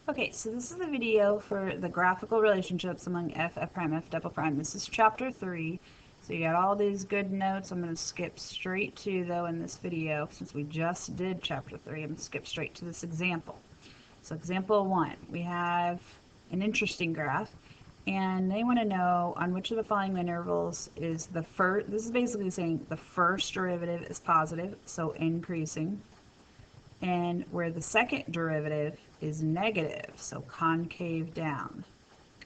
Okay, so this is the video for the graphical relationships among f, f prime, f double prime. This is chapter 3. So you got all these good notes. I'm going to skip straight to, though, in this video, since we just did chapter 3, I'm going to skip straight to this example. So example 1, we have an interesting graph, and they want to know on which of the following intervals is the first, this is basically saying the first derivative is positive, so increasing, and where the second derivative is negative, so concave down.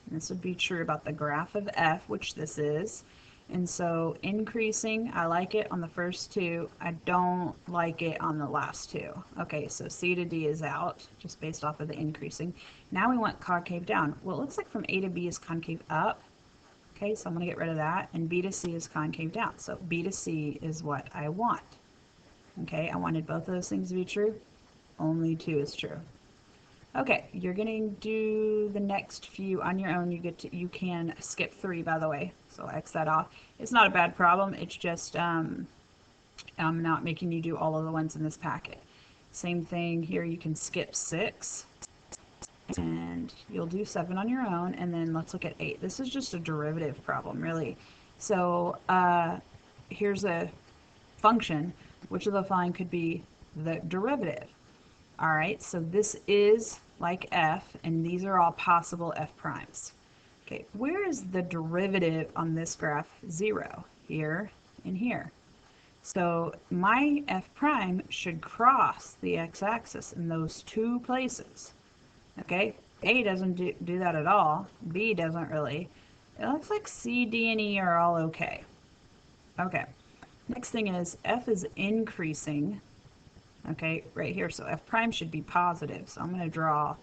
And this would be true about the graph of f, which this is. And so increasing, I like it on the first two. I don't like it on the last two. Okay, so C to D is out, just based off of the increasing. Now we want concave down. Well, it looks like from A to B is concave up. Okay, so I'm going to get rid of that. And B to C is concave down. So B to C is what I want. Okay, I wanted both of those things to be true. Only 2 is true. Okay, you're going to do the next few on your own. You can skip 3, by the way, so X that off. It's not a bad problem. It's just I'm not making you do all of the ones in this packet. Same thing here. You can skip 6, and you'll do 7 on your own. And then let's look at 8. This is just a derivative problem, really. So here's a function. Which of the following could be the derivative? All right, so this is like f, and these are all possible f primes. Okay, where is the derivative on this graph? 0, here and here. So my f prime should cross the x-axis in those 2 places. Okay, A doesn't do that at all. B doesn't really. It looks like C, D, and E are all okay. Okay, next thing is f is increasing. Okay, right here. So f prime should be positive. So I'm going to draw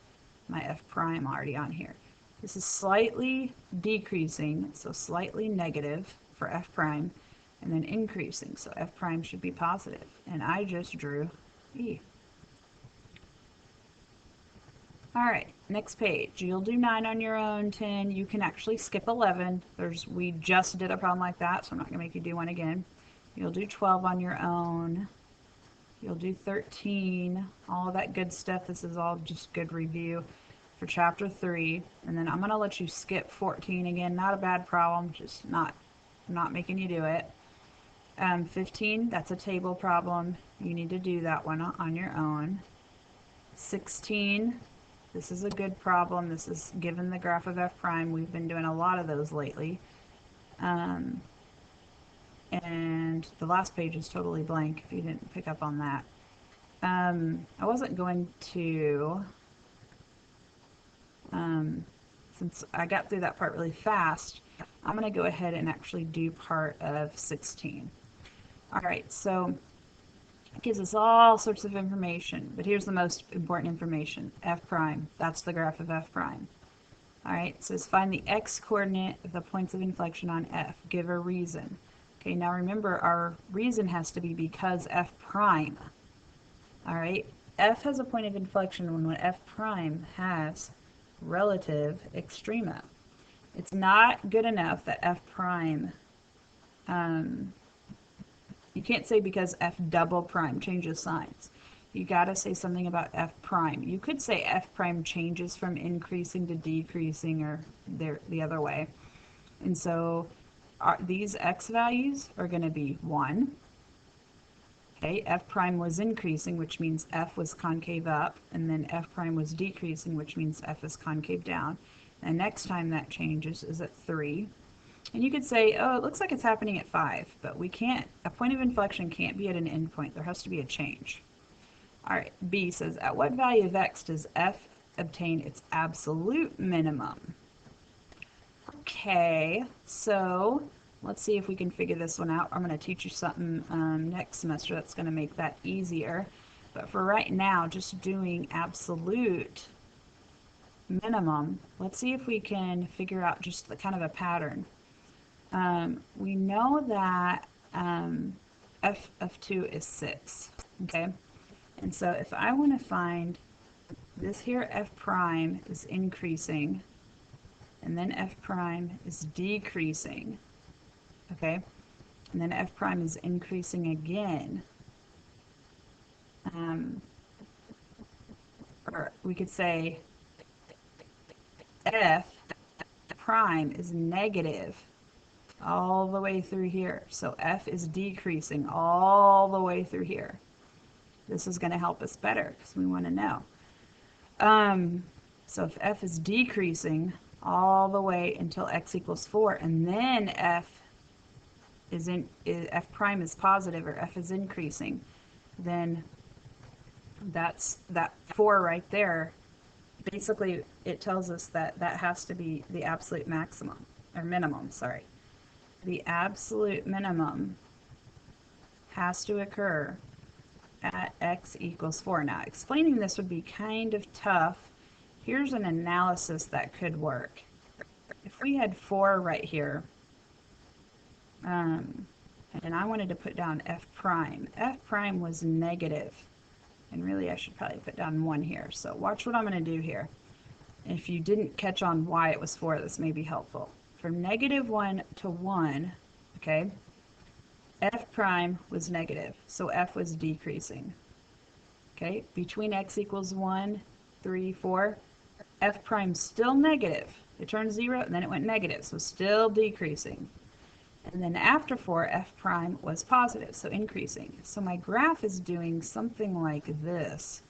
my f prime already on here. This is slightly decreasing, so slightly negative for f prime, and then increasing. So f prime should be positive. And I just drew E. All right, next page. You'll do 9 on your own, 10. You can actually skip 11. We just did a problem like that, so I'm not going to make you do one again. You'll do 12 on your own. You'll do 13, all of that good stuff. This is all just good review for chapter 3. And then I'm going to let you skip 14 again. Not a bad problem, just not making you do it. 15, that's a table problem. You need to do that one on your own. 16, this is a good problem. This is given the graph of f prime. We've been doing a lot of those lately. And the last page is totally blank if you didn't pick up on that. I wasn't going to, since I got through that part really fast, I'm going to go ahead and actually do part of 16. All right, so it gives us all sorts of information, but here's the most important information, f prime. That's the graph of f prime. All right, it says find the x-coordinate of the points of inflection on f. Give a reason. Okay, now remember our reason has to be because f prime. All right, f has a point of inflection when f prime has relative extrema. It's not good enough that f prime, you can't say because f double prime changes signs. You got to say something about f prime. You could say f prime changes from increasing to decreasing or the other way. And so these x values are going to be 1. Okay, f prime was increasing, which means f was concave up, and then f prime was decreasing, which means f is concave down. And next time that changes is at 3. And you could say, oh, it looks like it's happening at 5, but we can't, a point of inflection can't be at an endpoint. There has to be a change. All right, B says, at what value of x does f obtain its absolute minimum? Okay, so let's see if we can figure this one out. I'm going to teach you something next semester that's going to make that easier. But for right now, just doing absolute minimum, let's see if we can figure out just the kind of a pattern. We know that f of 2 is 6, okay? And so if I want to find this here f prime is increasing, and then f prime is decreasing, okay, and then f prime is increasing again, or we could say f prime is negative all the way through here. So f is decreasing all the way through here. This is going to help us better because we want to know. So if f is decreasing all the way until x equals 4, and then f prime is positive, or f is increasing, then that's that 4 right there. Basically, it tells us that that has to be the absolute maximum, or minimum, sorry. The absolute minimum has to occur at x equals 4. Now, explaining this would be kind of tough. Here's an analysis that could work. If we had 4 right here, and I wanted to put down f prime was negative. And really, I should probably put down 1 here. So watch what I'm going to do here. If you didn't catch on why it was 4, this may be helpful. From -1 to 1, okay, f prime was negative, so f was decreasing. Okay, between x equals 1, 3, 4, f prime's still negative. It turned 0, and then it went negative, so still decreasing. And then after 4, f prime was positive, so increasing. So my graph is doing something like this.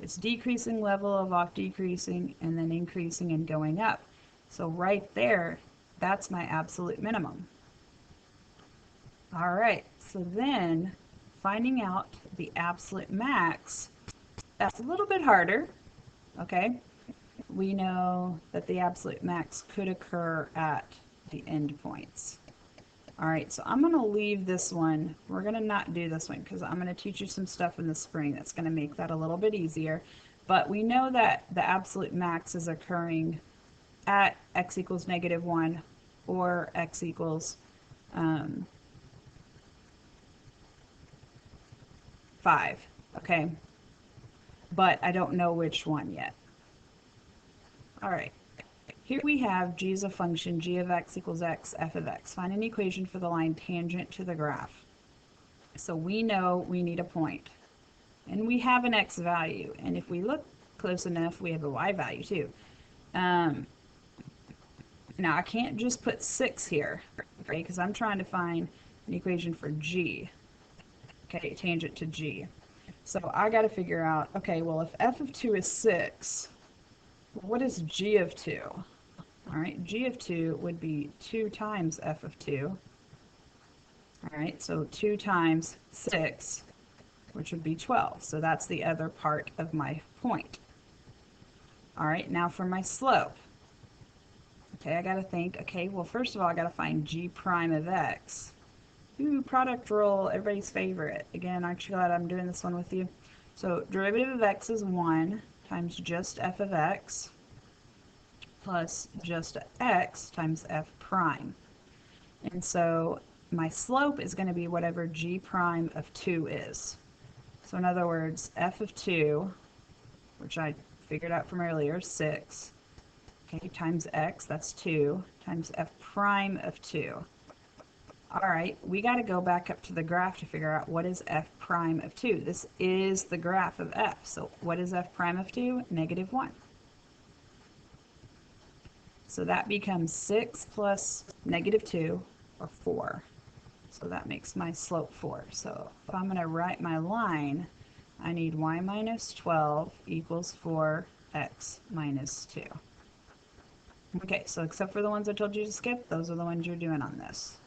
It's decreasing, level of off decreasing, and then increasing and going up. So right there, that's my absolute minimum. All right, so then finding out the absolute max, that's a little bit harder, okay? We know that the absolute max could occur at the endpoints. All right, so I'm going to leave this one. We're going to not do this one because I'm going to teach you some stuff in the spring that's going to make that a little bit easier. But we know that the absolute max is occurring at x equals -1 or x equals 5, okay? But I don't know which one yet. All right. Here we have g is a function, g of x equals x, f of x. Find an equation for the line tangent to the graph. So we know we need a point. And we have an x value. And if we look close enough, we have a y value too. Now I can't just put 6 here, okay, because I'm trying to find an equation for g, okay, tangent to g. So I got to figure out, okay, well, if f of 2 is 6, what is g of 2? All right, g of 2 would be 2 times f of 2. All right, so 2 times 6, which would be 12. So that's the other part of my point. All right, now for my slope. Okay, I got to think, okay, well, first of all, I got to find g prime of x. Ooh, product rule, everybody's favorite. Again, aren't you glad I'm doing this one with you? So derivative of x is 1 times just f of x plus just x times f prime. And so my slope is going to be whatever g prime of 2 is. So in other words, f of 2, which I figured out from earlier, 6, okay, times x, that's 2, times f prime of 2. All right, we got to go back up to the graph to figure out what is f prime of 2. This is the graph of f. So what is f prime of 2? -1. So that becomes 6 plus -2, or 4. So that makes my slope 4. So if I'm going to write my line, I need y minus 12 equals 4x minus 2. Okay, so except for the ones I told you to skip, those are the ones you're doing on this.